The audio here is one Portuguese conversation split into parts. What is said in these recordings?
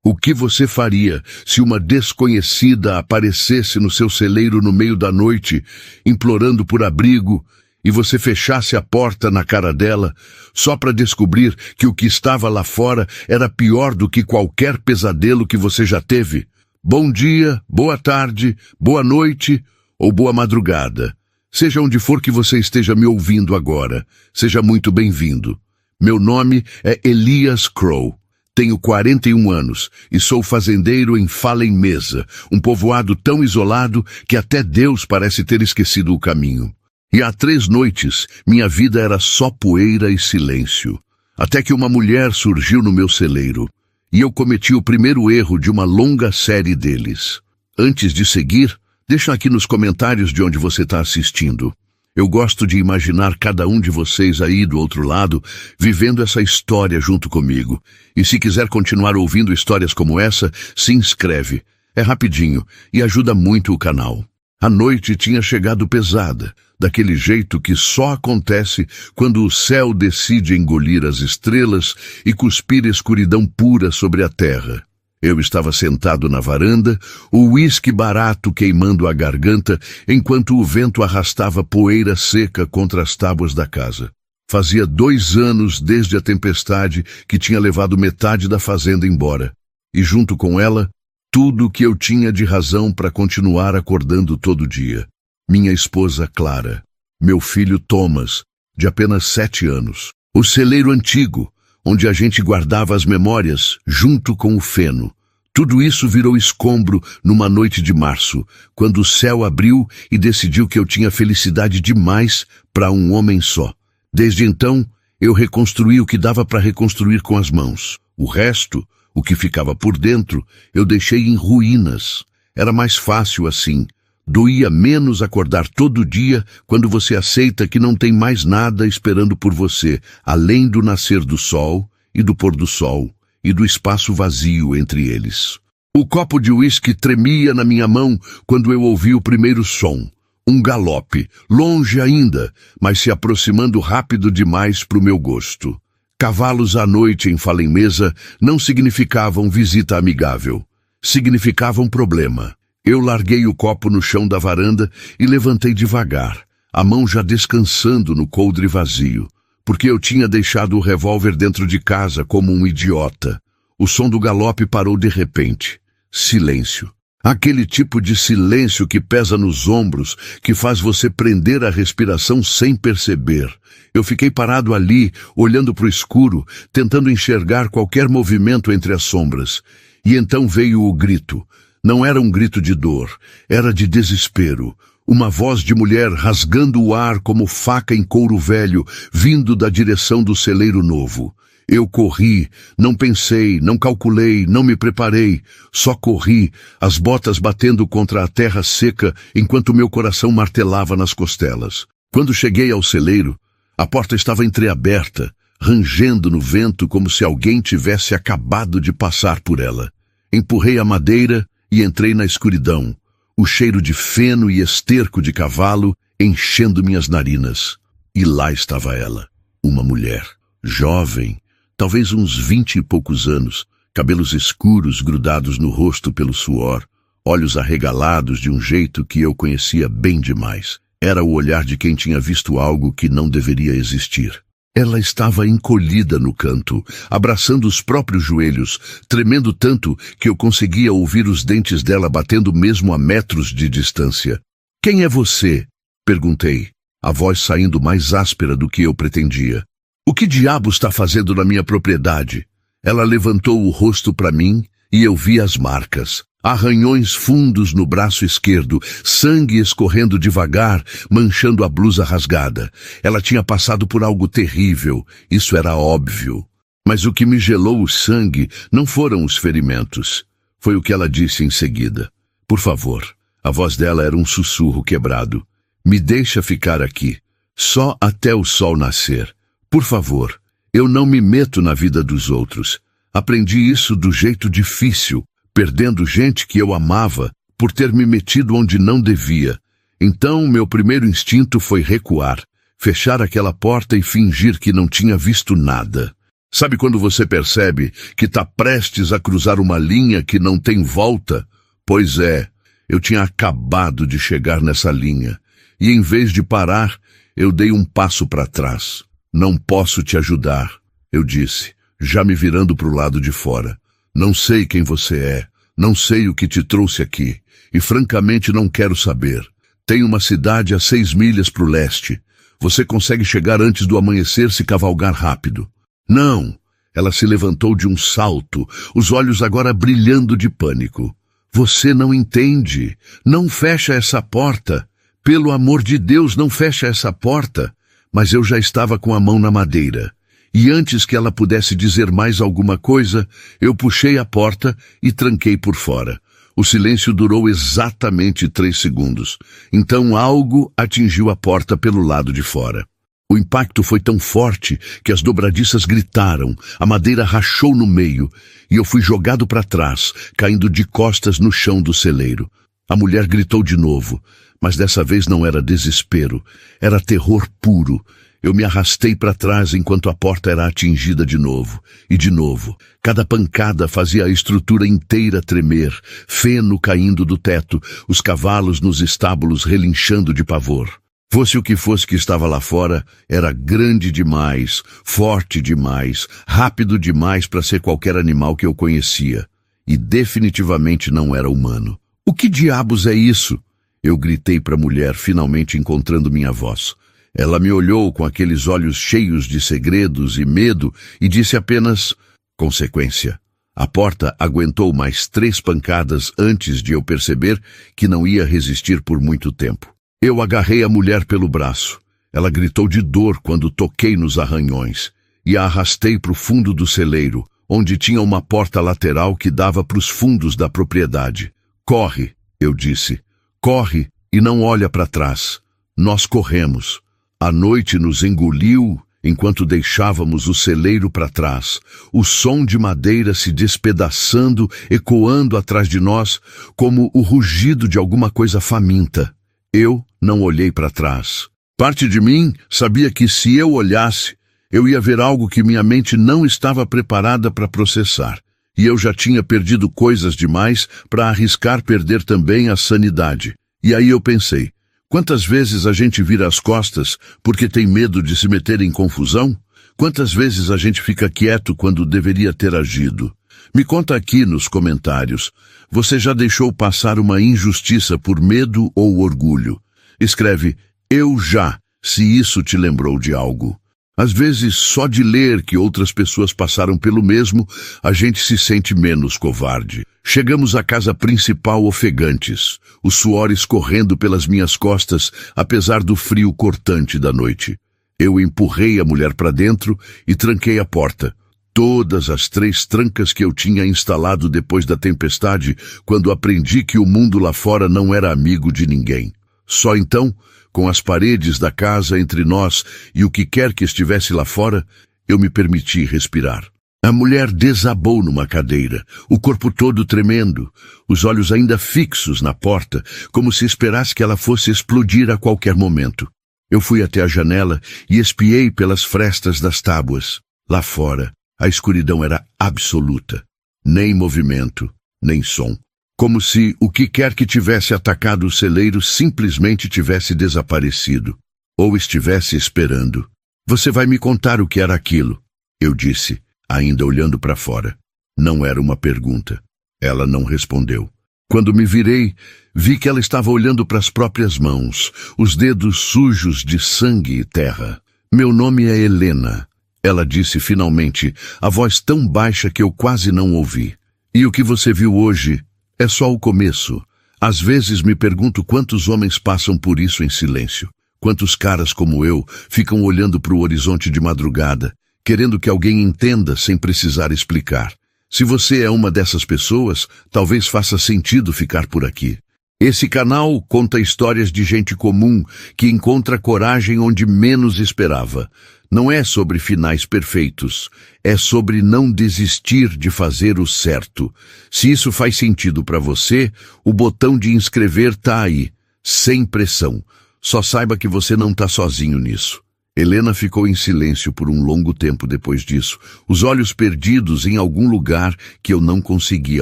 O que você faria se uma desconhecida aparecesse no seu celeiro no meio da noite, implorando por abrigo, e você fechasse a porta na cara dela, só para descobrir que o que estava lá fora era pior do que qualquer pesadelo que você já teve? Bom dia, boa tarde, boa noite ou boa madrugada. Seja onde for que você esteja me ouvindo agora, seja muito bem-vindo. Meu nome é Elias Crow. Tenho 41 anos e sou fazendeiro em Fallen Mesa, um povoado tão isolado que até Deus parece ter esquecido o caminho. E há 3 noites, minha vida era só poeira e silêncio, até que uma mulher surgiu no meu celeiro, e eu cometi o primeiro erro de uma longa série deles. Antes de seguir, deixa aqui nos comentários de onde você está assistindo. Eu gosto de imaginar cada um de vocês aí do outro lado, vivendo essa história junto comigo. E se quiser continuar ouvindo histórias como essa, se inscreve. É rapidinho e ajuda muito o canal. A noite tinha chegado pesada, daquele jeito que só acontece quando o céu decide engolir as estrelas e cuspir escuridão pura sobre a terra. Eu estava sentado na varanda, o uísque barato queimando a garganta, enquanto o vento arrastava poeira seca contra as tábuas da casa. Fazia 2 anos desde a tempestade que tinha levado metade da fazenda embora, e junto com ela, tudo o que eu tinha de razão para continuar acordando todo dia. Minha esposa Clara, meu filho Thomas, de apenas 7 anos, o celeiro antigo, onde a gente guardava as memórias, junto com o feno. Tudo isso virou escombro numa noite de março, quando o céu abriu e decidiu que eu tinha felicidade demais para um homem só. Desde então, eu reconstruí o que dava para reconstruir com as mãos. O resto, o que ficava por dentro, eu deixei em ruínas. Era mais fácil assim. Doía menos acordar todo dia quando você aceita que não tem mais nada esperando por você, além do nascer do sol e do pôr do sol e do espaço vazio entre eles. O copo de uísque tremia na minha mão quando eu ouvi o primeiro som. Um galope, longe ainda, mas se aproximando rápido demais para o meu gosto. Cavalos à noite em Fallen Mesa não significavam visita amigável. Significavam problema. Eu larguei o copo no chão da varanda e levantei devagar, a mão já descansando no coldre vazio, porque eu tinha deixado o revólver dentro de casa como um idiota. O som do galope parou de repente. Silêncio. Aquele tipo de silêncio que pesa nos ombros, que faz você prender a respiração sem perceber. Eu fiquei parado ali, olhando para o escuro, tentando enxergar qualquer movimento entre as sombras. E então veio o grito. Não era um grito de dor, era de desespero. Uma voz de mulher rasgando o ar como faca em couro velho, vindo da direção do celeiro novo. Eu corri, não pensei, não calculei, não me preparei. Só corri, as botas batendo contra a terra seca, enquanto meu coração martelava nas costelas. Quando cheguei ao celeiro, a porta estava entreaberta, rangendo no vento como se alguém tivesse acabado de passar por ela. Empurrei a madeira e entrei na escuridão, o cheiro de feno e esterco de cavalo enchendo minhas narinas. E lá estava ela, uma mulher, jovem, talvez uns 20 e poucos anos, cabelos escuros grudados no rosto pelo suor, olhos arregalados de um jeito que eu conhecia bem demais. Era o olhar de quem tinha visto algo que não deveria existir. Ela estava encolhida no canto, abraçando os próprios joelhos, tremendo tanto que eu conseguia ouvir os dentes dela batendo mesmo a metros de distância. — Quem é você? Perguntei, a voz saindo mais áspera do que eu pretendia. — O que diabo está fazendo na minha propriedade? Ela levantou o rosto para mim e eu vi as marcas. Arranhões fundos no braço esquerdo, sangue escorrendo devagar, manchando a blusa rasgada. Ela tinha passado por algo terrível, isso era óbvio. Mas o que me gelou o sangue não foram os ferimentos. Foi o que ela disse em seguida. — Por favor. A voz dela era um sussurro quebrado. — Me deixa ficar aqui. Só até o sol nascer. Por favor. Eu não me meto na vida dos outros. Aprendi isso do jeito difícil, perdendo gente que eu amava por ter me metido onde não devia. Então, meu primeiro instinto foi recuar, fechar aquela porta e fingir que não tinha visto nada. Sabe quando você percebe que está prestes a cruzar uma linha que não tem volta? Pois é, eu tinha acabado de chegar nessa linha. E em vez de parar, eu dei um passo para trás. Não posso te ajudar, eu disse, já me virando para o lado de fora. Não sei quem você é, não sei o que te trouxe aqui, e francamente não quero saber. Tem uma cidade a 6 milhas para o leste. Você consegue chegar antes do amanhecer se cavalgar rápido. Não! Ela se levantou de um salto, os olhos agora brilhando de pânico. Você não entende. Não fecha essa porta. Pelo amor de Deus, não fecha essa porta. Mas eu já estava com a mão na madeira. E antes que ela pudesse dizer mais alguma coisa, eu puxei a porta e tranquei por fora. O silêncio durou exatamente 3 segundos. Então algo atingiu a porta pelo lado de fora. O impacto foi tão forte que as dobradiças gritaram, a madeira rachou no meio e eu fui jogado para trás, caindo de costas no chão do celeiro. A mulher gritou de novo, mas dessa vez não era desespero, era terror puro. Eu me arrastei para trás enquanto a porta era atingida de novo, e de novo. Cada pancada fazia a estrutura inteira tremer, feno caindo do teto, os cavalos nos estábulos relinchando de pavor. Fosse o que fosse que estava lá fora, era grande demais, forte demais, rápido demais para ser qualquer animal que eu conhecia. E definitivamente não era humano. O que diabos é isso? Eu gritei para a mulher, finalmente encontrando minha voz. Ela me olhou com aqueles olhos cheios de segredos e medo e disse apenas, consequência. A porta aguentou mais 3 pancadas antes de eu perceber que não ia resistir por muito tempo. Eu agarrei a mulher pelo braço. Ela gritou de dor quando toquei nos arranhões e a arrastei para o fundo do celeiro, onde tinha uma porta lateral que dava para os fundos da propriedade. Corre, eu disse. Corre e não olha para trás. Nós corremos. A noite nos engoliu enquanto deixávamos o celeiro para trás, o som de madeira se despedaçando, ecoando atrás de nós como o rugido de alguma coisa faminta. Eu não olhei para trás. Parte de mim sabia que se eu olhasse, eu ia ver algo que minha mente não estava preparada para processar. E eu já tinha perdido coisas demais para arriscar perder também a sanidade. E aí eu pensei, quantas vezes a gente vira as costas porque tem medo de se meter em confusão? Quantas vezes a gente fica quieto quando deveria ter agido? Me conta aqui nos comentários. Você já deixou passar uma injustiça por medo ou orgulho? Escreve, eu já, se isso te lembrou de algo. Às vezes, só de ler que outras pessoas passaram pelo mesmo, a gente se sente menos covarde. Chegamos à casa principal ofegantes, o suor escorrendo pelas minhas costas, apesar do frio cortante da noite. Eu empurrei a mulher para dentro e tranquei a porta. Todas as 3 trancas que eu tinha instalado depois da tempestade, quando aprendi que o mundo lá fora não era amigo de ninguém. Só então, com as paredes da casa entre nós e o que quer que estivesse lá fora, eu me permiti respirar. A mulher desabou numa cadeira, o corpo todo tremendo, os olhos ainda fixos na porta, como se esperasse que ela fosse explodir a qualquer momento. Eu fui até a janela e espiei pelas frestas das tábuas. Lá fora, a escuridão era absoluta. Nem movimento, nem som. Como se o que quer que tivesse atacado o celeiro simplesmente tivesse desaparecido. Ou estivesse esperando. Você vai me contar o que era aquilo, eu disse, ainda olhando para fora. Não era uma pergunta. Ela não respondeu. Quando me virei, vi que ela estava olhando para as próprias mãos, os dedos sujos de sangue e terra. Meu nome é Helena. Ela disse finalmente, a voz tão baixa que eu quase não ouvi. E o que você viu hoje é só o começo. Às vezes me pergunto quantos homens passam por isso em silêncio. Quantos caras como eu ficam olhando para o horizonte de madrugada, querendo que alguém entenda sem precisar explicar. Se você é uma dessas pessoas, talvez faça sentido ficar por aqui. Esse canal conta histórias de gente comum que encontra coragem onde menos esperava. Não é sobre finais perfeitos, é sobre não desistir de fazer o certo. Se isso faz sentido para você, o botão de inscrever tá aí, sem pressão. Só saiba que você não tá sozinho nisso. Helena ficou em silêncio por um longo tempo depois disso, os olhos perdidos em algum lugar que eu não conseguia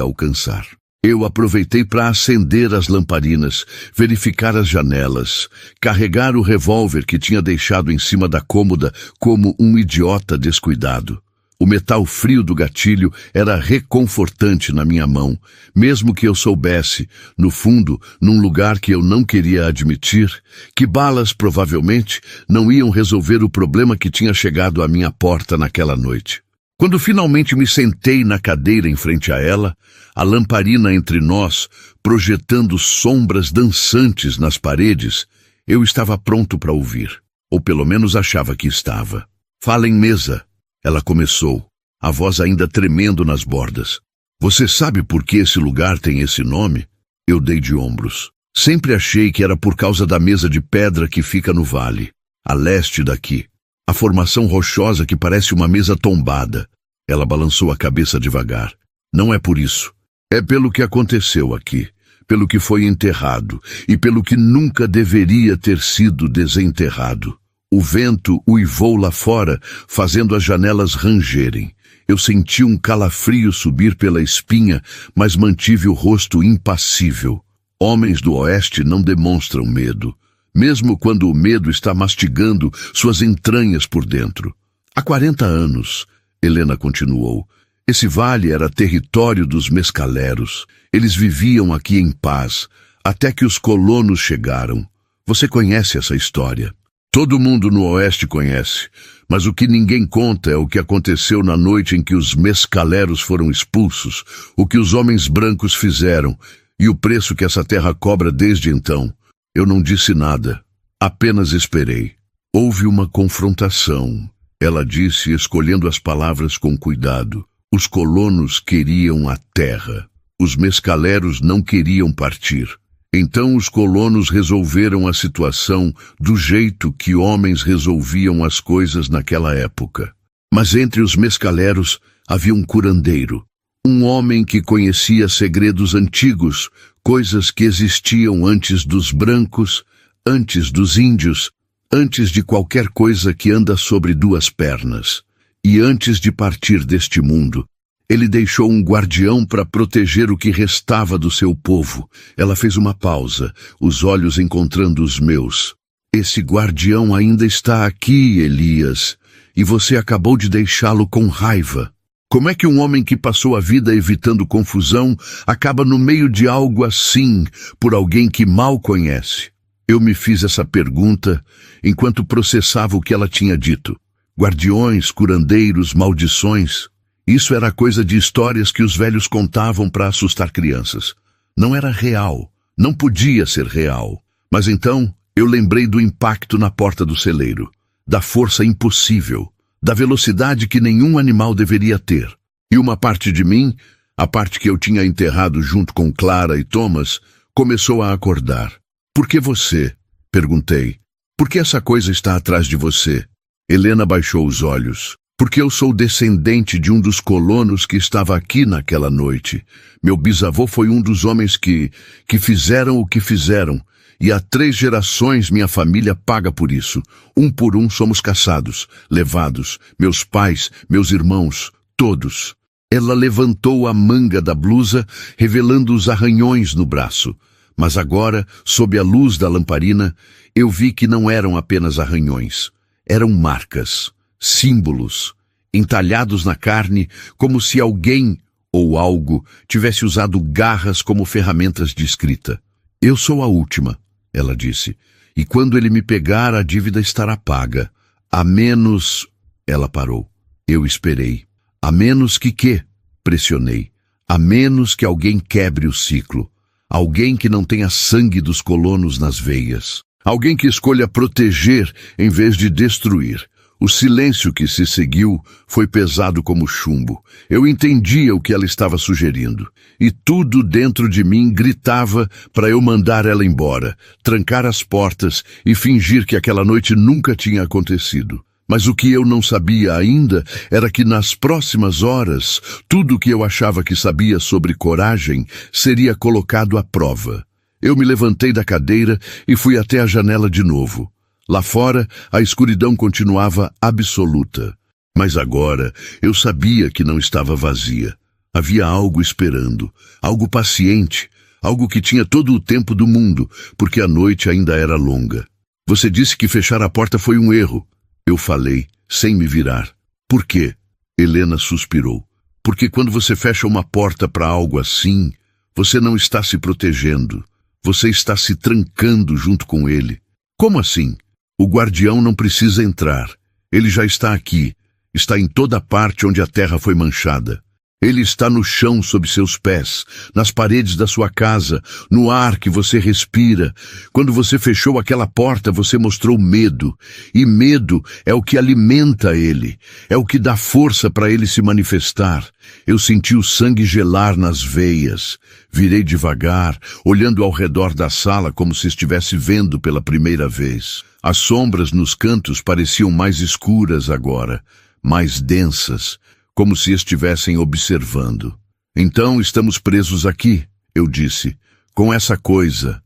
alcançar. Eu aproveitei para acender as lamparinas, verificar as janelas, carregar o revólver que tinha deixado em cima da cômoda como um idiota descuidado. O metal frio do gatilho era reconfortante na minha mão, mesmo que eu soubesse, no fundo, num lugar que eu não queria admitir, que balas provavelmente não iam resolver o problema que tinha chegado à minha porta naquela noite. Quando finalmente me sentei na cadeira em frente a ela, a lamparina entre nós, projetando sombras dançantes nas paredes, eu estava pronto para ouvir, ou pelo menos achava que estava. "Fala em mesa", ela começou, a voz ainda tremendo nas bordas. "Você sabe por que esse lugar tem esse nome?" Eu dei de ombros. "Sempre achei que era por causa da mesa de pedra que fica no vale, a leste daqui. A formação rochosa que parece uma mesa tombada." Ela balançou a cabeça devagar. "Não é por isso. É pelo que aconteceu aqui, pelo que foi enterrado e pelo que nunca deveria ter sido desenterrado." O vento uivou lá fora, fazendo as janelas rangerem. Eu senti um calafrio subir pela espinha, mas mantive o rosto impassível. Homens do Oeste não demonstram medo, mesmo quando o medo está mastigando suas entranhas por dentro. "Há 40 anos, Helena continuou, esse vale era território dos mescaleros. Eles viviam aqui em paz, até que os colonos chegaram. Você conhece essa história. Todo mundo no Oeste conhece, mas o que ninguém conta é o que aconteceu na noite em que os mescaleros foram expulsos, o que os homens brancos fizeram e o preço que essa terra cobra desde então. Eu não disse nada, apenas esperei. Houve uma confrontação", ela disse, escolhendo as palavras com cuidado. "Os colonos queriam a terra. Os mescaleros não queriam partir. Então os colonos resolveram a situação do jeito que homens resolviam as coisas naquela época. Mas entre os mescaleros havia um curandeiro, um homem que conhecia segredos antigos, coisas que existiam antes dos brancos, antes dos índios, antes de qualquer coisa que anda sobre duas pernas. E antes de partir deste mundo, ele deixou um guardião para proteger o que restava do seu povo." Ela fez uma pausa, os olhos encontrando os meus. "Esse guardião ainda está aqui, Elias, e você acabou de deixá-lo com raiva. Como é que um homem que passou a vida evitando confusão acaba no meio de algo assim por alguém que mal conhece?" Eu me fiz essa pergunta enquanto processava o que ela tinha dito. Guardiões, curandeiros, maldições. Isso era coisa de histórias que os velhos contavam para assustar crianças. Não era real, não podia ser real. Mas então eu lembrei do impacto na porta do celeiro, da força impossível, da velocidade que nenhum animal deveria ter. E uma parte de mim, a parte que eu tinha enterrado junto com Clara e Thomas, começou a acordar. "Por que você?" perguntei. "Por que essa coisa está atrás de você?" Helena baixou os olhos. "Porque eu sou descendente de um dos colonos que estava aqui naquela noite. Meu bisavô foi um dos homens que fizeram o que fizeram, e há 3 gerações minha família paga por isso. Um por um somos caçados, levados, meus pais, meus irmãos, todos." Ela levantou a manga da blusa, revelando os arranhões no braço. Mas agora, sob a luz da lamparina, eu vi que não eram apenas arranhões. Eram marcas. Símbolos, entalhados na carne, como se alguém ou algo tivesse usado garras como ferramentas de escrita. "Eu sou a última", ela disse, "e quando ele me pegar, a dívida estará paga. A menos..." Ela parou. Eu esperei. "A menos que quê?" Pressionei. "A menos que alguém quebre o ciclo. Alguém que não tenha sangue dos colonos nas veias. Alguém que escolha proteger em vez de destruir." O silêncio que se seguiu foi pesado como chumbo. Eu entendia o que ela estava sugerindo. E tudo dentro de mim gritava para eu mandar ela embora, trancar as portas e fingir que aquela noite nunca tinha acontecido. Mas o que eu não sabia ainda era que nas próximas horas, tudo o que eu achava que sabia sobre coragem seria colocado à prova. Eu me levantei da cadeira e fui até a janela de novo. Lá fora, a escuridão continuava absoluta. Mas agora eu sabia que não estava vazia. Havia algo esperando, algo paciente, algo que tinha todo o tempo do mundo, porque a noite ainda era longa. Você disse que fechar a porta foi um erro. Eu falei, sem me virar. Por quê? Helena suspirou. Porque quando você fecha uma porta para algo assim, você não está se protegendo. Você está se trancando junto com ele. Como assim? O guardião não precisa entrar. Ele já está aqui. Está em toda parte onde a terra foi manchada. Ele está no chão sob seus pés, nas paredes da sua casa, no ar que você respira. Quando você fechou aquela porta, você mostrou medo. E medo é o que alimenta ele. É o que dá força para ele se manifestar. Eu senti o sangue gelar nas veias. Virei devagar, olhando ao redor da sala como se estivesse vendo pela primeira vez. As sombras nos cantos pareciam mais escuras agora, mais densas, como se estivessem observando. Então estamos presos aqui, eu disse, com essa coisa.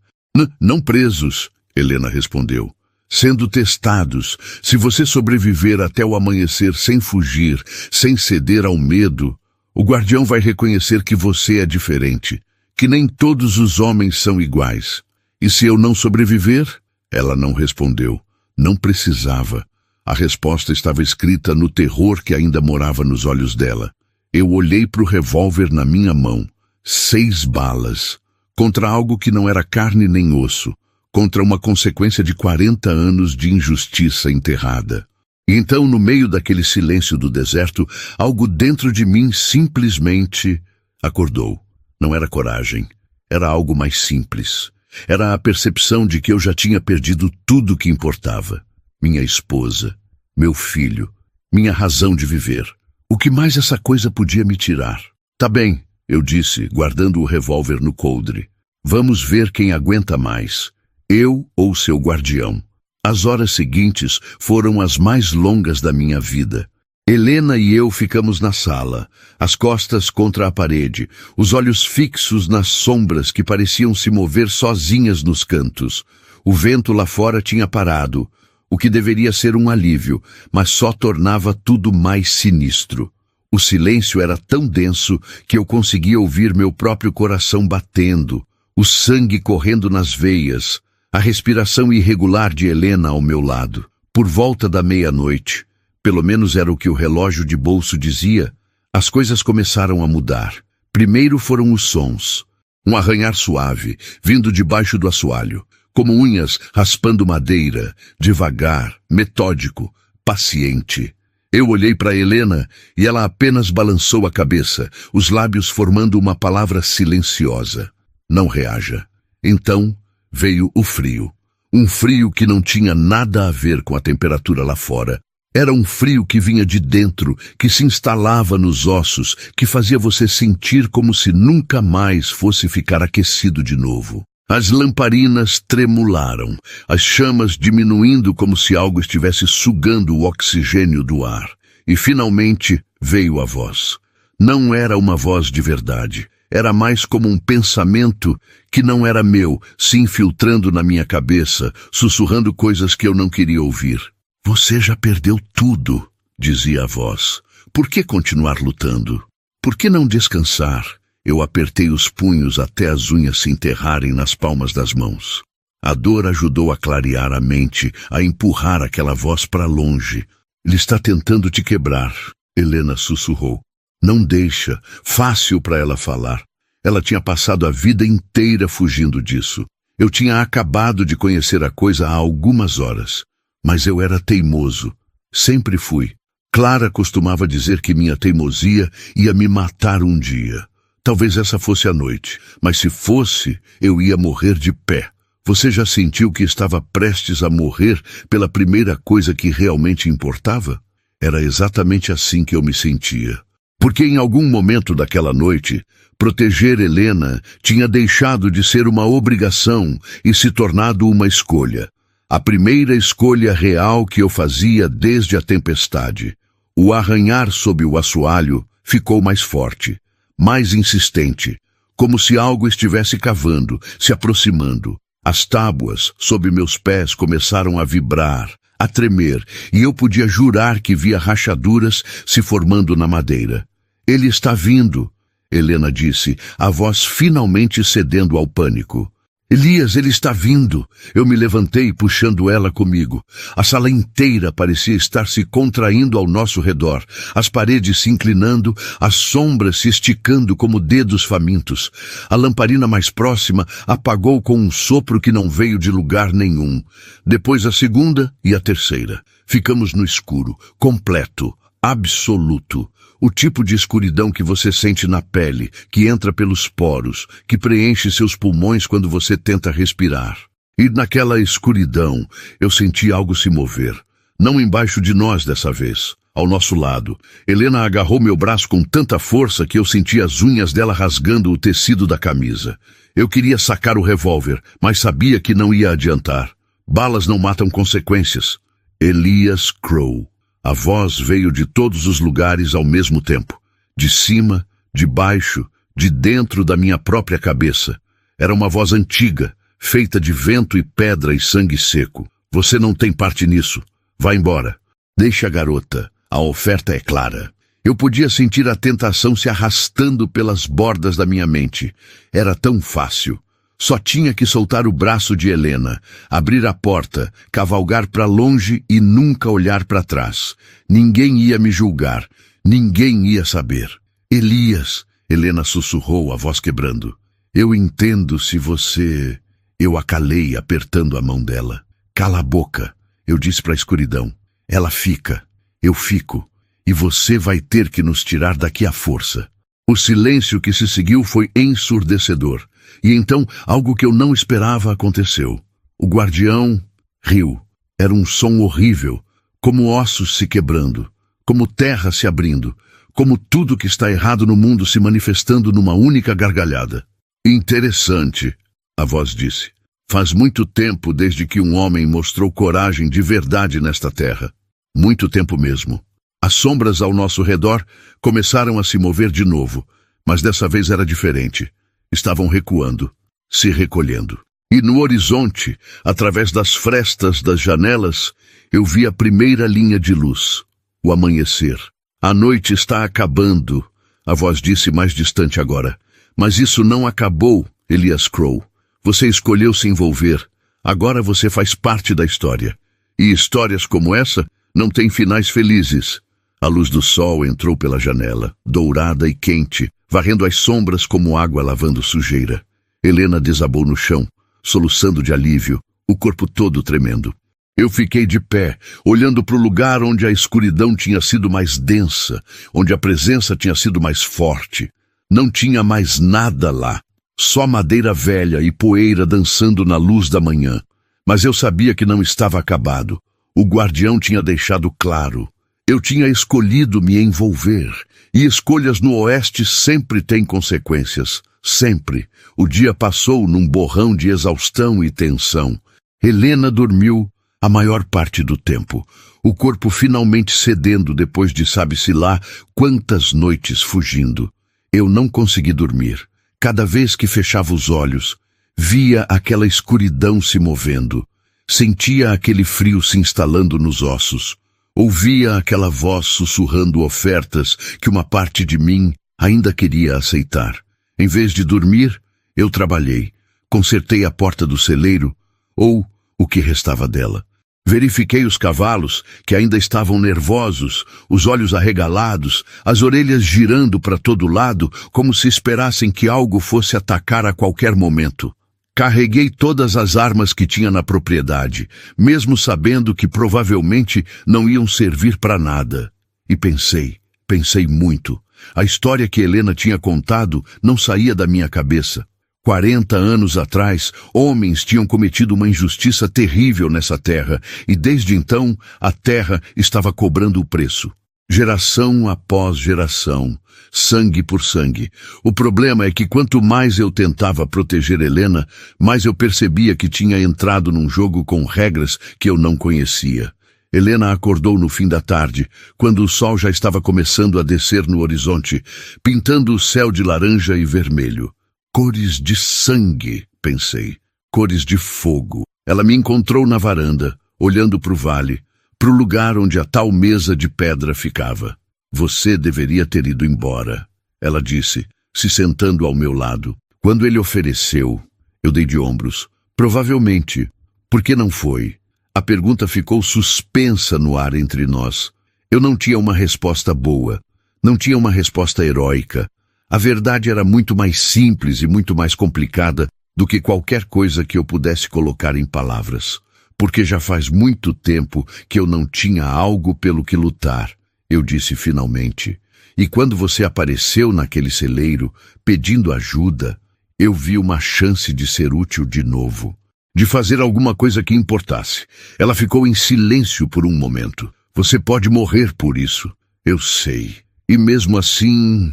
Não presos, Helena respondeu. Sendo testados, se você sobreviver até o amanhecer sem fugir, sem ceder ao medo, o guardião vai reconhecer que você é diferente, que nem todos os homens são iguais. E se eu não sobreviver? Ela não respondeu. Não precisava. A resposta estava escrita no terror que ainda morava nos olhos dela. Eu olhei para o revólver na minha mão. 6 balas. Contra algo que não era carne nem osso. Contra uma consequência de 40 anos de injustiça enterrada. E então, no meio daquele silêncio do deserto, algo dentro de mim simplesmente acordou. Não era coragem. Era algo mais simples. Era a percepção de que eu já tinha perdido tudo que importava. Minha esposa, meu filho, minha razão de viver. O que mais essa coisa podia me tirar? Tá bem, eu disse, guardando o revólver no coldre. Vamos ver quem aguenta mais, eu ou seu guardião. As horas seguintes foram as mais longas da minha vida. Helena e eu ficamos na sala, as costas contra a parede, os olhos fixos nas sombras que pareciam se mover sozinhas nos cantos. O vento lá fora tinha parado, o que deveria ser um alívio, mas só tornava tudo mais sinistro. O silêncio era tão denso que eu conseguia ouvir meu próprio coração batendo, o sangue correndo nas veias, a respiração irregular de Helena ao meu lado. Por volta da meia-noite, pelo menos era o que o relógio de bolso dizia, as coisas começaram a mudar. Primeiro foram os sons. Um arranhar suave, vindo debaixo do assoalho. Como unhas raspando madeira, devagar, metódico, paciente. Eu olhei para Helena e ela apenas balançou a cabeça, os lábios formando uma palavra silenciosa. Não reaja. Então veio o frio. Um frio que não tinha nada a ver com a temperatura lá fora. Era um frio que vinha de dentro, que se instalava nos ossos, que fazia você sentir como se nunca mais fosse ficar aquecido de novo. As lamparinas tremularam, as chamas diminuindo como se algo estivesse sugando o oxigênio do ar. E finalmente veio a voz. Não era uma voz de verdade. Era mais como um pensamento que não era meu, se infiltrando na minha cabeça, sussurrando coisas que eu não queria ouvir. Você já perdeu tudo, dizia a voz. Por que continuar lutando? Por que não descansar? Eu apertei os punhos até as unhas se enterrarem nas palmas das mãos. A dor ajudou a clarear a mente, a empurrar aquela voz para longe. Ele está tentando te quebrar, Helena sussurrou. Não deixa, fácil para ela falar. Ela tinha passado a vida inteira fugindo disso. Eu tinha acabado de conhecer a coisa há algumas horas. Mas eu era teimoso. Sempre fui. Clara costumava dizer que minha teimosia ia me matar um dia. Talvez essa fosse a noite, mas se fosse, eu ia morrer de pé. Você já sentiu que estava prestes a morrer pela primeira coisa que realmente importava? Era exatamente assim que eu me sentia. Porque em algum momento daquela noite, proteger Helena tinha deixado de ser uma obrigação e se tornado uma escolha. A primeira escolha real que eu fazia desde a tempestade. O arranhar sob o assoalho ficou mais forte, mais insistente, como se algo estivesse cavando, se aproximando. As tábuas sob meus pés começaram a vibrar, a tremer, e eu podia jurar que via rachaduras se formando na madeira. Ele está vindo, Helena disse, a voz finalmente cedendo ao pânico. Elias, ele está vindo. Eu me levantei puxando ela comigo. A sala inteira parecia estar se contraindo ao nosso redor, as paredes se inclinando, as sombras se esticando como dedos famintos. A lamparina mais próxima apagou com um sopro que não veio de lugar nenhum. Depois a segunda e a terceira. Ficamos no escuro, completo, absoluto. O tipo de escuridão que você sente na pele, que entra pelos poros, que preenche seus pulmões quando você tenta respirar. E naquela escuridão, eu senti algo se mover. Não embaixo de nós dessa vez, ao nosso lado. Helena agarrou meu braço com tanta força que eu senti as unhas dela rasgando o tecido da camisa. Eu queria sacar o revólver, mas sabia que não ia adiantar. Balas não matam consequências. Elias Crow. A voz veio de todos os lugares ao mesmo tempo. De cima, de baixo, de dentro da minha própria cabeça. Era uma voz antiga, feita de vento e pedra e sangue seco. Você não tem parte nisso. Vá embora. Deixe a garota. A oferta é clara. Eu podia sentir a tentação se arrastando pelas bordas da minha mente. Era tão fácil. Só tinha que soltar o braço de Helena, abrir a porta, cavalgar para longe e nunca olhar para trás. Ninguém ia me julgar, ninguém ia saber. Elias, Helena sussurrou, a voz quebrando. Eu entendo se você... Eu a calei, apertando a mão dela. Cala a boca, eu disse para a escuridão. Ela fica, eu fico, e você vai ter que nos tirar daqui à força. O silêncio que se seguiu foi ensurdecedor. E então, algo que eu não esperava aconteceu. O guardião riu. Era um som horrível, como ossos se quebrando, como terra se abrindo, como tudo que está errado no mundo se manifestando numa única gargalhada. Interessante, a voz disse. Faz muito tempo desde que um homem mostrou coragem de verdade nesta terra. Muito tempo mesmo. As sombras ao nosso redor começaram a se mover de novo, mas dessa vez era diferente. Estavam recuando, se recolhendo. E no horizonte, através das frestas das janelas, eu vi a primeira linha de luz, o amanhecer. A noite está acabando, a voz disse mais distante agora. Mas isso não acabou, Elias Crow. Você escolheu se envolver. Agora você faz parte da história. E histórias como essa não têm finais felizes. A luz do sol entrou pela janela, dourada e quente, varrendo as sombras como água lavando sujeira. Helena desabou no chão, soluçando de alívio, o corpo todo tremendo. Eu fiquei de pé, olhando para o lugar onde a escuridão tinha sido mais densa, onde a presença tinha sido mais forte. Não tinha mais nada lá, só madeira velha e poeira dançando na luz da manhã. Mas eu sabia que não estava acabado. O guardião tinha deixado claro. Eu tinha escolhido me envolver. E escolhas no oeste sempre têm consequências. Sempre. O dia passou num borrão de exaustão e tensão. Helena dormiu a maior parte do tempo. O corpo finalmente cedendo depois de sabe-se lá quantas noites fugindo. Eu não consegui dormir. Cada vez que fechava os olhos, via aquela escuridão se movendo. Sentia aquele frio se instalando nos ossos. Ouvia aquela voz sussurrando ofertas que uma parte de mim ainda queria aceitar. Em vez de dormir, eu trabalhei. Consertei a porta do celeiro, ou o que restava dela. Verifiquei os cavalos, que ainda estavam nervosos, os olhos arregalados, as orelhas girando para todo lado, como se esperassem que algo fosse atacar a qualquer momento. Carreguei todas as armas que tinha na propriedade, mesmo sabendo que provavelmente não iam servir para nada. E pensei muito. A história que Helena tinha contado não saía da minha cabeça. 40 anos atrás, homens tinham cometido uma injustiça terrível nessa terra, e desde então a terra estava cobrando o preço. Geração após geração, sangue por sangue. O problema é que quanto mais eu tentava proteger Helena, mais eu percebia que tinha entrado num jogo com regras que eu não conhecia. Helena acordou no fim da tarde, quando o sol já estava começando a descer no horizonte, pintando o céu de laranja e vermelho. Cores de sangue, pensei. cores de fogo. Ela me encontrou na varanda, olhando para o vale, para o lugar onde a tal mesa de pedra ficava. Você deveria ter ido embora, ela disse, se sentando ao meu lado. Quando ele ofereceu, eu dei de ombros. Provavelmente. Por que não foi? A pergunta ficou suspensa no ar entre nós. Eu não tinha uma resposta boa. Não tinha uma resposta heróica. A verdade era muito mais simples e muito mais complicada do que qualquer coisa que eu pudesse colocar em palavras. Porque já faz muito tempo que eu não tinha algo pelo que lutar, eu disse finalmente. E quando você apareceu naquele celeiro, pedindo ajuda, eu vi uma chance de ser útil de novo. De fazer alguma coisa que importasse. Ela ficou em silêncio por um momento. Você pode morrer por isso. Eu sei. E mesmo assim,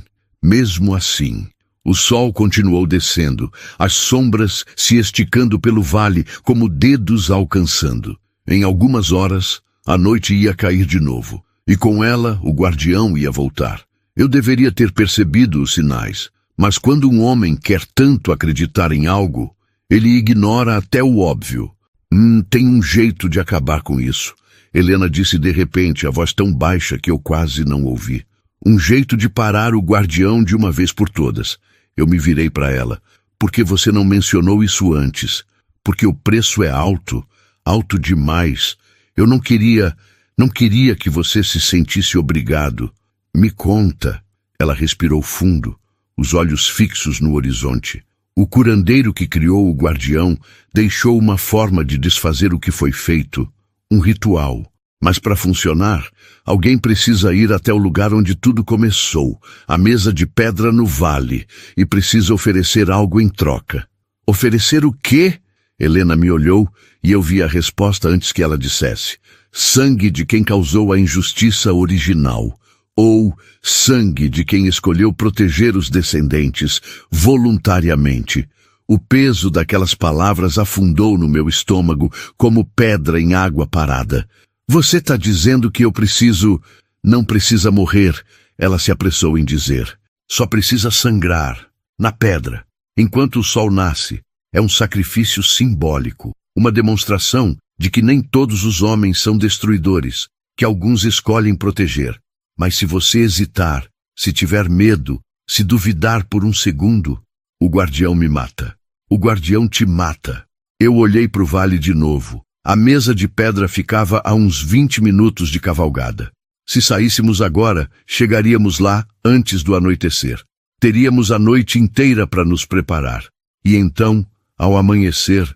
o sol continuou descendo, as sombras se esticando pelo vale como dedos alcançando. Em algumas horas, a noite ia cair de novo, e com ela o guardião ia voltar. Eu deveria ter percebido os sinais, mas quando um homem quer tanto acreditar em algo, ele ignora até o óbvio. Tem um jeito de acabar com isso, Helena disse de repente, a voz tão baixa que eu quase não ouvi. Um jeito de parar o guardião de uma vez por todas. Eu me virei para ela. Por que você não mencionou isso antes? Porque o preço é alto, alto demais. Eu não queria que você se sentisse obrigado. Me conta. Ela respirou fundo, os olhos fixos no horizonte. O curandeiro que criou o guardião deixou uma forma de desfazer o que foi feito, um ritual. Mas para funcionar, alguém precisa ir até o lugar onde tudo começou, a mesa de pedra no vale, e precisa oferecer algo em troca. Oferecer o quê? Helena me olhou e eu vi a resposta antes que ela dissesse. Sangue de quem causou a injustiça original, ou sangue de quem escolheu proteger os descendentes voluntariamente. O peso daquelas palavras afundou no meu estômago como pedra em água parada. Você está dizendo que eu preciso... Não precisa morrer, ela se apressou em dizer. Só precisa sangrar, na pedra, enquanto o sol nasce. É um sacrifício simbólico, uma demonstração de que nem todos os homens são destruidores, que alguns escolhem proteger. Mas se você hesitar, se tiver medo, se duvidar por um segundo, o guardião me mata. O guardião te mata. Eu olhei para o vale de novo. A mesa de pedra ficava a uns 20 minutos de cavalgada. Se saíssemos agora, chegaríamos lá antes do anoitecer. Teríamos a noite inteira para nos preparar. E então, ao amanhecer...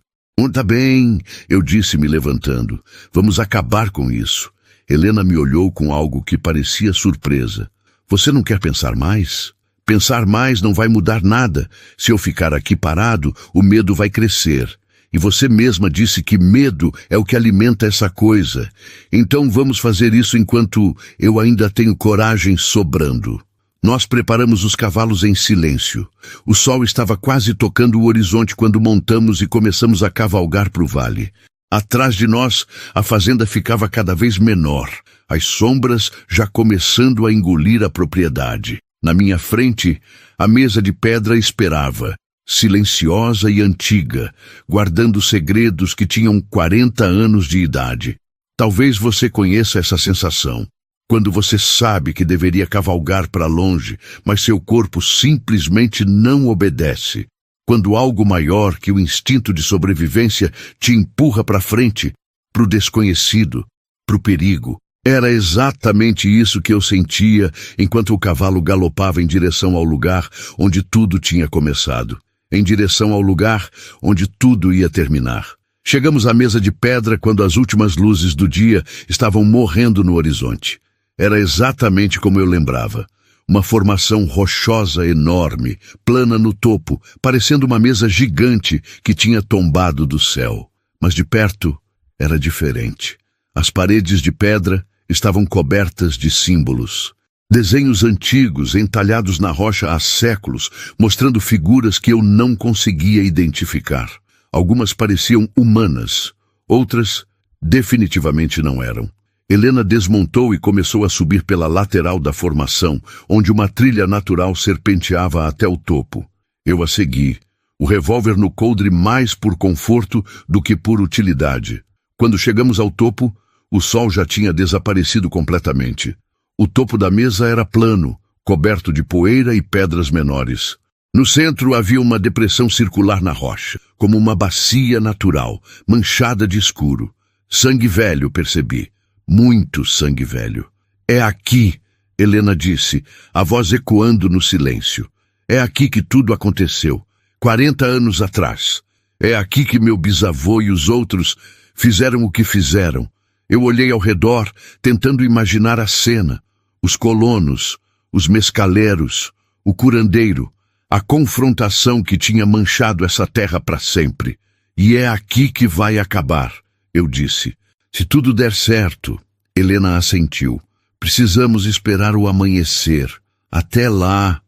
Tá bem, eu disse me levantando. Vamos acabar com isso. Helena me olhou com algo que parecia surpresa. Você não quer pensar mais? Pensar mais não vai mudar nada. Se eu ficar aqui parado, o medo vai crescer. E você mesma disse que medo é o que alimenta essa coisa. Então vamos fazer isso enquanto eu ainda tenho coragem sobrando. Nós preparamos os cavalos em silêncio. O sol estava quase tocando o horizonte quando montamos e começamos a cavalgar para o vale. Atrás de nós, a fazenda ficava cada vez menor, as sombras já começando a engolir a propriedade. Na minha frente, a mesa de pedra esperava, silenciosa e antiga, guardando segredos que tinham 40 anos de idade. Talvez você conheça essa sensação, quando você sabe que deveria cavalgar para longe, mas seu corpo simplesmente não obedece. Quando algo maior que o instinto de sobrevivência te empurra para frente, para o desconhecido, para o perigo. Era exatamente isso que eu sentia enquanto o cavalo galopava em direção ao lugar onde tudo tinha começado. Em direção ao lugar onde tudo ia terminar. Chegamos à mesa de pedra quando as últimas luzes do dia estavam morrendo no horizonte. Era exatamente como eu lembrava. Uma formação rochosa enorme, plana no topo, parecendo uma mesa gigante que tinha tombado do céu. Mas de perto era diferente. As paredes de pedra estavam cobertas de símbolos. Desenhos antigos entalhados na rocha há séculos, mostrando figuras que eu não conseguia identificar. Algumas pareciam humanas, outras definitivamente não eram. Helena desmontou e começou a subir pela lateral da formação, onde uma trilha natural serpenteava até o topo. Eu a segui. o revólver no coldre mais por conforto do que por utilidade. Quando chegamos ao topo, o sol já tinha desaparecido completamente. O topo da mesa era plano, coberto de poeira e pedras menores. No centro havia uma depressão circular na rocha, como uma bacia natural, manchada de escuro. Sangue velho, percebi. Muito sangue velho. É aqui, Helena disse, a voz ecoando no silêncio. É aqui que tudo aconteceu, 40 anos atrás. É aqui que meu bisavô e os outros fizeram o que fizeram. Eu olhei ao redor, tentando imaginar a cena. Os colonos, os mescaleros, o curandeiro, a confrontação que tinha manchado essa terra para sempre. E é aqui que vai acabar, eu disse. Se tudo der certo, Helena assentiu. Precisamos esperar o amanhecer. Até lá,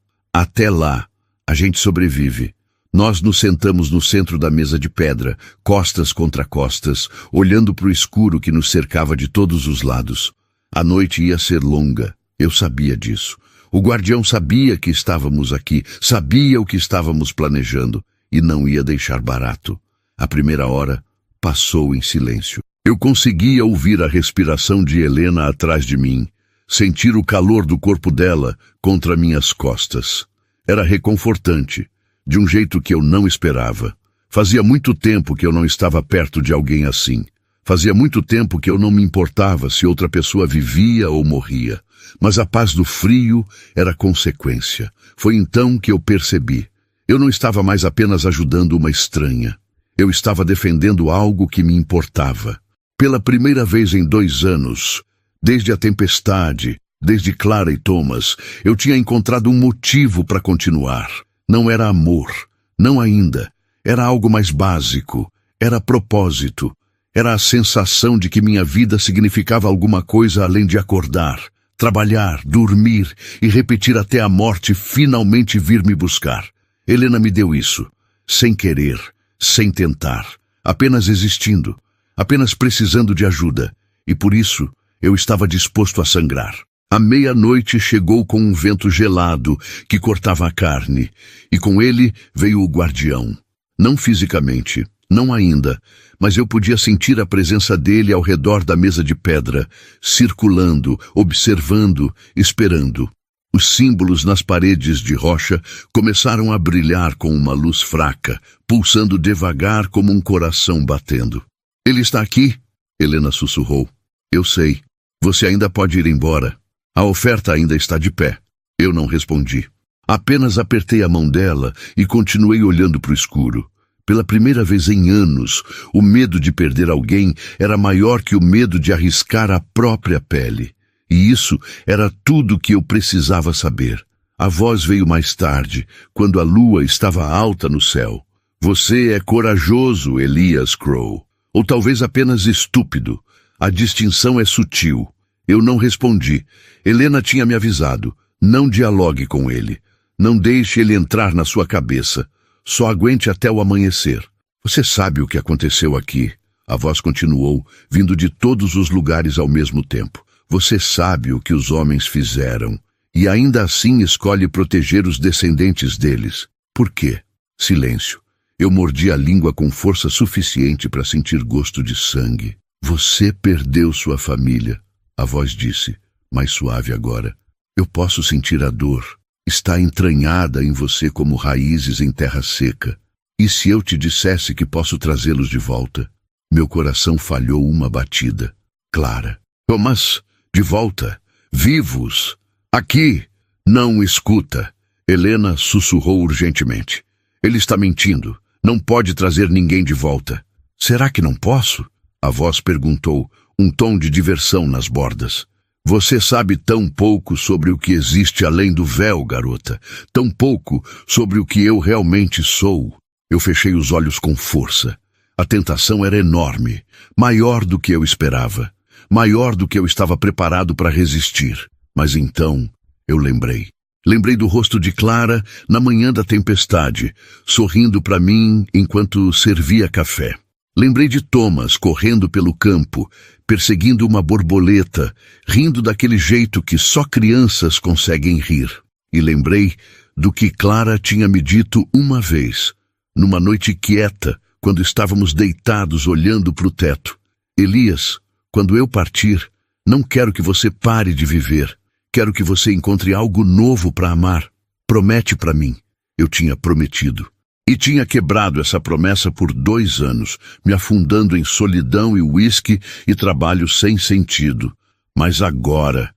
a gente sobrevive. Nós nos sentamos no centro da mesa de pedra, costas contra costas, olhando para o escuro que nos cercava de todos os lados. A noite ia ser longa, eu sabia disso. O guardião sabia que estávamos aqui, sabia o que estávamos planejando e não ia deixar barato. A primeira hora passou em silêncio. Eu conseguia ouvir a respiração de Helena atrás de mim, sentir o calor do corpo dela contra minhas costas. Era reconfortante, de um jeito que eu não esperava. Fazia muito tempo que eu não estava perto de alguém assim. Fazia muito tempo que eu não me importava se outra pessoa vivia ou morria. Mas a paz do frio era consequência. Foi então que eu percebi. Eu não estava mais apenas ajudando uma estranha. Eu estava defendendo algo que me importava. Pela primeira vez em 2 anos, desde a tempestade, desde Clara e Thomas, eu tinha encontrado um motivo para continuar. Não era amor, não ainda. Era algo mais básico. Era propósito. Era a sensação de que minha vida significava alguma coisa além de acordar, trabalhar, dormir e repetir até a morte finalmente vir me buscar. Helena me deu isso, sem querer, sem tentar, apenas existindo, apenas precisando de ajuda, e por isso eu estava disposto a sangrar. A meia-noite chegou com um vento gelado que cortava a carne, e com ele veio o guardião. Não fisicamente, não ainda, mas eu podia sentir a presença dele ao redor da mesa de pedra, circulando, observando, esperando. Os símbolos nas paredes de rocha começaram a brilhar com uma luz fraca, pulsando devagar como um coração batendo. Ele está aqui, Helena sussurrou. Eu sei. Você ainda pode ir embora. A oferta ainda está de pé. Eu não respondi. Apenas apertei a mão dela e continuei olhando para o escuro. Pela primeira vez em anos, o medo de perder alguém era maior que o medo de arriscar a própria pele. E isso era tudo que eu precisava saber. A voz veio mais tarde, quando a lua estava alta no céu. Você é corajoso, Elias Crow. Ou talvez apenas estúpido. A distinção é sutil. Eu não respondi. Helena tinha me avisado. Não dialogue com ele. Não deixe ele entrar na sua cabeça. Só aguente até o amanhecer. Você sabe o que aconteceu aqui. A voz continuou, vindo de todos os lugares ao mesmo tempo. Você sabe o que os homens fizeram. E ainda assim escolhe proteger os descendentes deles. Por quê? Silêncio. Eu mordi a língua com força suficiente para sentir gosto de sangue. Você perdeu sua família, a voz disse, mais suave agora. Eu posso sentir a dor. Está entranhada em você como raízes em terra seca. E se eu te dissesse que posso trazê-los de volta? Meu coração falhou uma batida. Clara. Thomas, de volta. Vivos. Aqui. Não escuta. Helena sussurrou urgentemente. Ele está mentindo. Não pode trazer ninguém de volta. Será que não posso? A voz perguntou, um tom de diversão nas bordas. Você sabe tão pouco sobre o que existe além do véu, garota. Tão pouco sobre o que eu realmente sou. Eu fechei os olhos com força. A tentação era enorme, maior do que eu esperava, maior do que eu estava preparado para resistir. Mas então eu lembrei. Lembrei do rosto de Clara na manhã da tempestade, sorrindo para mim enquanto servia café. Lembrei de Thomas correndo pelo campo, perseguindo uma borboleta, rindo daquele jeito que só crianças conseguem rir. E lembrei do que Clara tinha me dito uma vez. numa noite quieta, quando estávamos deitados olhando para o teto. Elias, quando eu partir, não quero que você pare de viver. Quero que você encontre algo novo para amar. Promete para mim. Eu tinha prometido. E tinha quebrado essa promessa por 2 anos, me afundando em solidão e uísque e trabalho sem sentido. Mas agora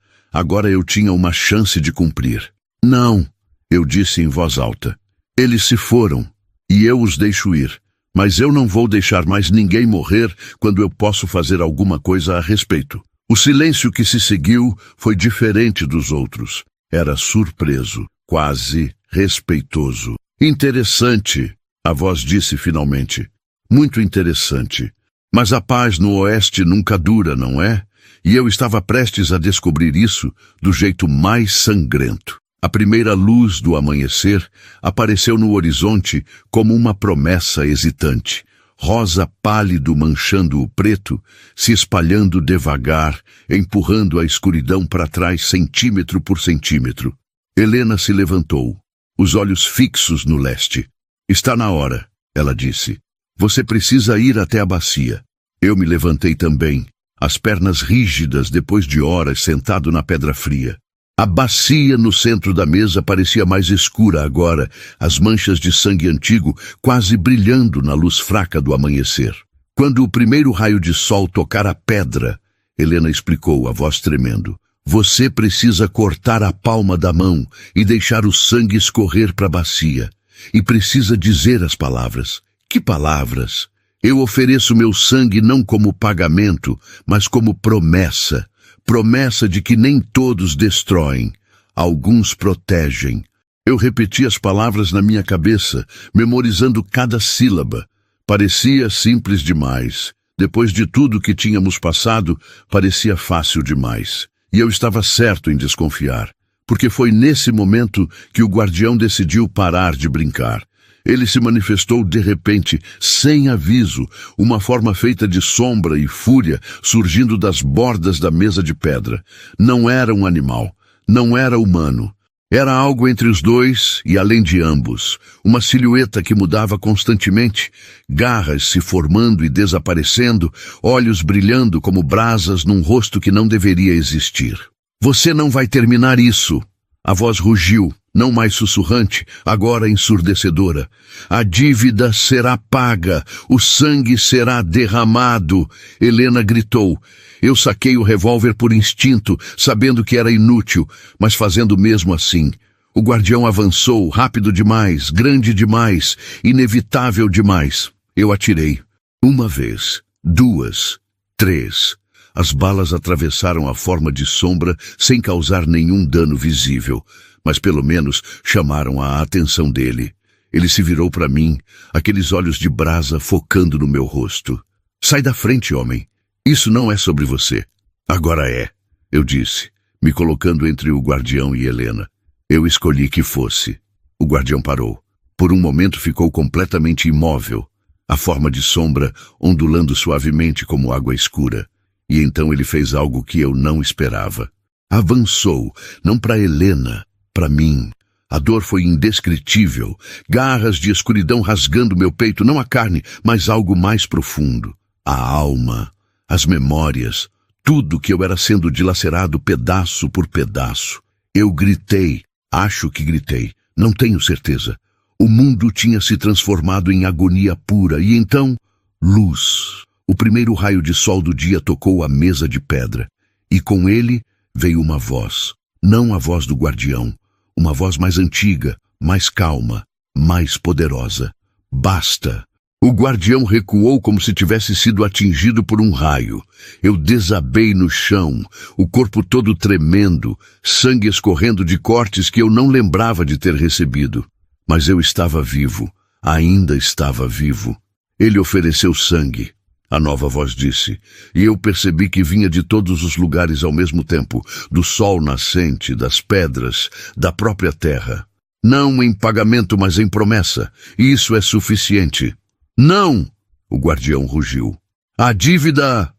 eu tinha uma chance de cumprir. Não, eu disse em voz alta. Eles se foram, e eu os deixo ir. Mas eu não vou deixar mais ninguém morrer quando eu posso fazer alguma coisa a respeito. O silêncio que se seguiu foi diferente dos outros. Era surpreso, quase respeitoso. Interessante, a voz disse finalmente. Muito interessante. Mas a paz no Oeste nunca dura, não é? E eu estava prestes a descobrir isso do jeito mais sangrento. A primeira luz do amanhecer apareceu no horizonte como uma promessa hesitante. Rosa pálido manchando o preto, se espalhando devagar, empurrando a escuridão para trás centímetro por centímetro. Helena se levantou, os olhos fixos no leste. Está na hora, ela disse. Você precisa ir até a bacia. Eu me levantei também, as pernas rígidas depois de horas sentado na pedra fria. A bacia no centro da mesa parecia mais escura agora, as manchas de sangue antigo quase brilhando na luz fraca do amanhecer. Quando o primeiro raio de sol tocar a pedra, Helena explicou, a voz tremendo, você precisa cortar a palma da mão e deixar o sangue escorrer para a bacia. E precisa dizer as palavras. Que palavras? Eu ofereço meu sangue não como pagamento, mas como promessa. Promessa de que nem todos destroem, alguns protegem. Eu repeti as palavras na minha cabeça, memorizando cada sílaba. Parecia simples demais. Depois de tudo que tínhamos passado, parecia fácil demais. E eu estava certo em desconfiar, porque foi nesse momento que o guardião decidiu parar de brincar. Ele se manifestou de repente, sem aviso, uma forma feita de sombra e fúria surgindo das bordas da mesa de pedra. Não era um animal, não era humano. Era algo entre os dois e além de ambos. Uma silhueta que mudava constantemente, garras se formando e desaparecendo, olhos brilhando como brasas num rosto que não deveria existir. Você não vai terminar isso! A voz rugiu, não mais sussurrante, agora ensurdecedora. A dívida será paga, o sangue será derramado. Helena gritou. Eu saquei o revólver por instinto, sabendo que era inútil, mas fazendo mesmo assim. O guardião avançou, rápido demais, grande demais, inevitável demais. Eu atirei. 1 vez, 2, 3... As balas atravessaram a forma de sombra sem causar nenhum dano visível, mas pelo menos chamaram a atenção dele. Ele se virou para mim, aqueles olhos de brasa focando no meu rosto. Sai da frente, homem. Isso não é sobre você. Agora é, eu disse, me colocando entre o guardião e Helena. Eu escolhi que fosse. O guardião parou. Por um momento ficou completamente imóvel, a forma de sombra ondulando suavemente como água escura. E então ele fez algo que eu não esperava. Avançou, não para Helena, para mim. A dor foi indescritível, garras de escuridão rasgando meu peito, não a carne, mas algo mais profundo. A alma, as memórias, tudo que eu era sendo dilacerado pedaço por pedaço. Eu gritei, acho que gritei, não tenho certeza. O mundo tinha se transformado em agonia pura e então, luz. O primeiro raio de sol do dia tocou a mesa de pedra, e com ele veio uma voz, não a voz do guardião, uma voz mais antiga, mais calma, mais poderosa. Basta! O guardião recuou como se tivesse sido atingido por um raio. Eu desabei no chão, o corpo todo tremendo, sangue escorrendo de cortes que eu não lembrava de ter recebido. Mas eu estava vivo, ainda estava vivo. Ele ofereceu sangue. A nova voz disse, e eu percebi que vinha de todos os lugares ao mesmo tempo, do sol nascente, das pedras, da própria terra. Não em pagamento, mas em promessa, e isso é suficiente. Não! O guardião rugiu. A dívida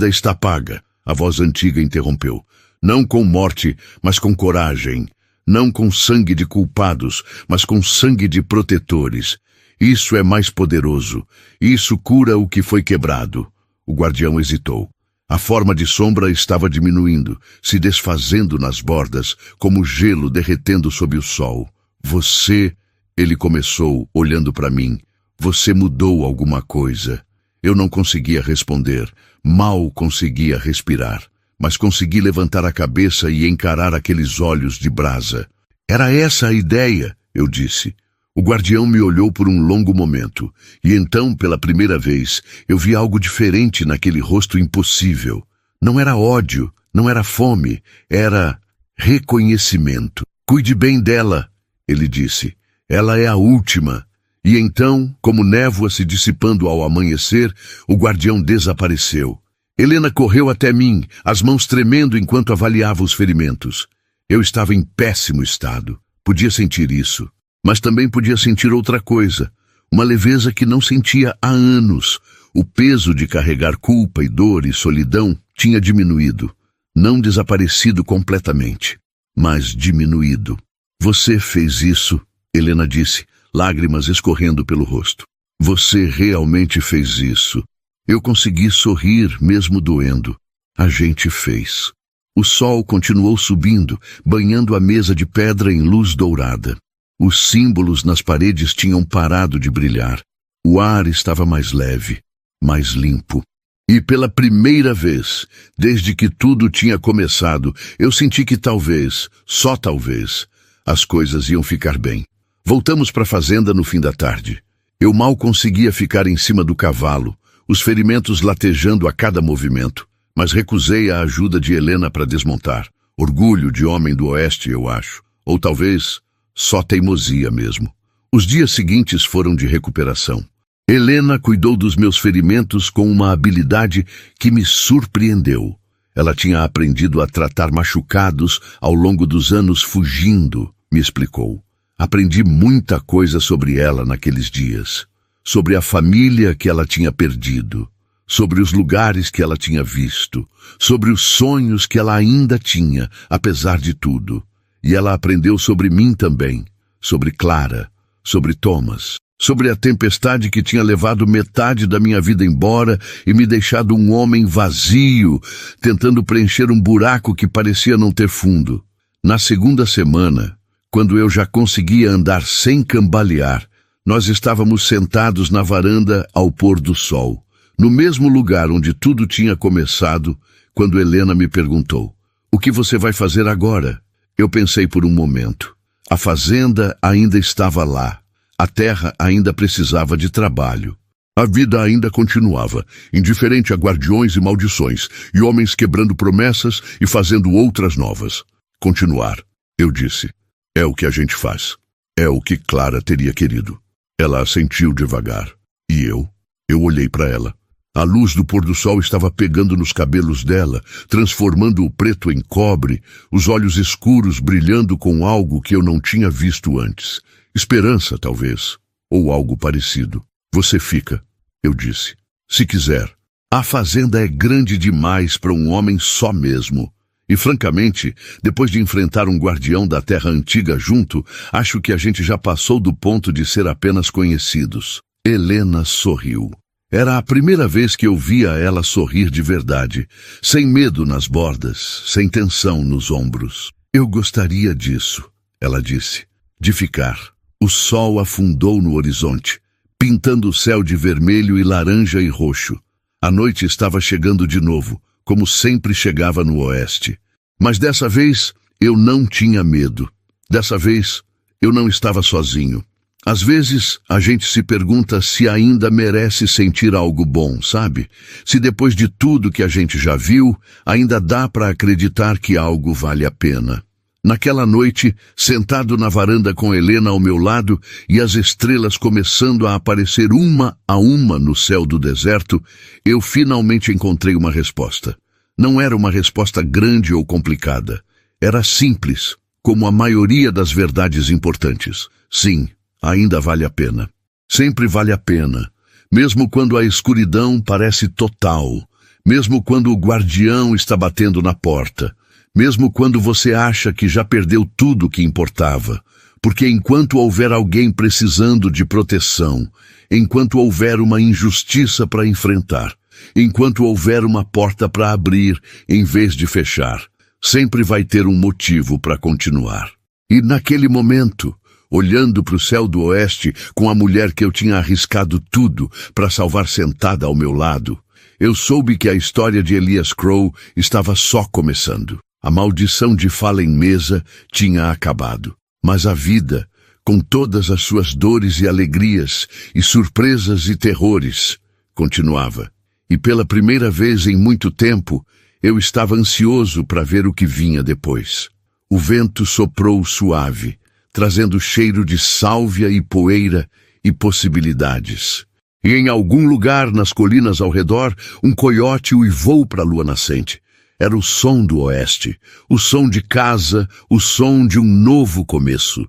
está paga, a voz antiga interrompeu. Não com morte, mas com coragem. Não com sangue de culpados, mas com sangue de protetores. Isso é mais poderoso. Isso cura o que foi quebrado. O guardião hesitou. A forma de sombra estava diminuindo, se desfazendo nas bordas, como gelo derretendo sob o sol. Você, ele começou, olhando para mim. Você mudou alguma coisa. Eu não conseguia responder. Mal conseguia respirar. Mas consegui levantar a cabeça e encarar aqueles olhos de brasa. Era essa a ideia, eu disse. O guardião me olhou por um longo momento, e então, pela primeira vez, eu vi algo diferente naquele rosto impossível. Não era ódio, não era fome, era reconhecimento. Cuide bem dela, ele disse. Ela é a última. E então, como névoa se dissipando ao amanhecer, o guardião desapareceu. Helena correu até mim, as mãos tremendo enquanto avaliava os ferimentos. Eu estava em péssimo estado. Podia sentir isso. Mas também podia sentir outra coisa, uma leveza que não sentia há anos. O peso de carregar culpa e dor e solidão tinha diminuído. Não desaparecido completamente, mas diminuído. Você fez isso, Helena disse, lágrimas escorrendo pelo rosto. Você realmente fez isso. Eu consegui sorrir mesmo doendo. A gente fez. O sol continuou subindo, banhando a mesa de pedra em luz dourada. Os símbolos nas paredes tinham parado de brilhar. O ar estava mais leve, mais limpo. E pela primeira vez, desde que tudo tinha começado, eu senti que talvez, só talvez, as coisas iam ficar bem. Voltamos para a fazenda no fim da tarde. Eu mal conseguia ficar em cima do cavalo, os ferimentos latejando a cada movimento, mas recusei a ajuda de Helena para desmontar. Orgulho de homem do oeste, eu acho. Ou talvez só teimosia mesmo. Os dias seguintes foram de recuperação. Helena cuidou dos meus ferimentos com uma habilidade que me surpreendeu. Ela tinha aprendido a tratar machucados ao longo dos anos fugindo, me explicou. Aprendi muita coisa sobre ela naqueles dias. Sobre a família que ela tinha perdido. Sobre os lugares que ela tinha visto. Sobre os sonhos que ela ainda tinha, apesar de tudo. E ela aprendeu sobre mim também, sobre Clara, sobre Thomas, sobre a tempestade que tinha levado metade da minha vida embora e me deixado um homem vazio, tentando preencher um buraco que parecia não ter fundo. Na segunda semana, quando eu já conseguia andar sem cambalear, nós estávamos sentados na varanda ao pôr do sol, no mesmo lugar onde tudo tinha começado, quando Helena me perguntou: "O que você vai fazer agora?" Eu pensei por um momento. A fazenda ainda estava lá. A terra ainda precisava de trabalho. A vida ainda continuava, indiferente a guardiões e maldições, e homens quebrando promessas e fazendo outras novas. Continuar, eu disse. É o que a gente faz. É o que Clara teria querido. Ela assentiu devagar. E eu olhei para ela. A luz do pôr do sol estava pegando nos cabelos dela, transformando o preto em cobre, os olhos escuros brilhando com algo que eu não tinha visto antes. Esperança, talvez, ou algo parecido. Você fica, eu disse. Se quiser. A fazenda é grande demais para um homem só mesmo. E, francamente, depois de enfrentar um guardião da terra antiga junto, acho que a gente já passou do ponto de ser apenas conhecidos. Helena sorriu. Era a primeira vez que eu via ela sorrir de verdade, sem medo nas bordas, sem tensão nos ombros. Eu gostaria disso, ela disse, de ficar. O sol afundou no horizonte, pintando o céu de vermelho e laranja e roxo. A noite estava chegando de novo, como sempre chegava no oeste. Mas dessa vez eu não tinha medo. Dessa vez eu não estava sozinho. Às vezes, a gente se pergunta se ainda merece sentir algo bom, sabe? Se depois de tudo que a gente já viu, ainda dá para acreditar que algo vale a pena. Naquela noite, sentado na varanda com Helena ao meu lado e as estrelas começando a aparecer uma a uma no céu do deserto, eu finalmente encontrei uma resposta. Não era uma resposta grande ou complicada. Era simples, como a maioria das verdades importantes. Sim. Ainda vale a pena. Sempre vale a pena. Mesmo quando a escuridão parece total. Mesmo quando o guardião está batendo na porta. Mesmo quando você acha que já perdeu tudo o que importava. Porque enquanto houver alguém precisando de proteção, enquanto houver uma injustiça para enfrentar, enquanto houver uma porta para abrir em vez de fechar, sempre vai ter um motivo para continuar. E naquele momento, olhando para o céu do oeste com a mulher que eu tinha arriscado tudo para salvar sentada ao meu lado, eu soube que a história de Elias Crow estava só começando. A maldição de fala em mesa tinha acabado. Mas a vida, com todas as suas dores e alegrias, e surpresas e terrores, continuava. E pela primeira vez em muito tempo, eu estava ansioso para ver o que vinha depois. O vento soprou suave, trazendo cheiro de sálvia e poeira e possibilidades. E em algum lugar nas colinas ao redor, um coiote uivou para a lua nascente. Era o som do oeste, o som de casa, o som de um novo começo.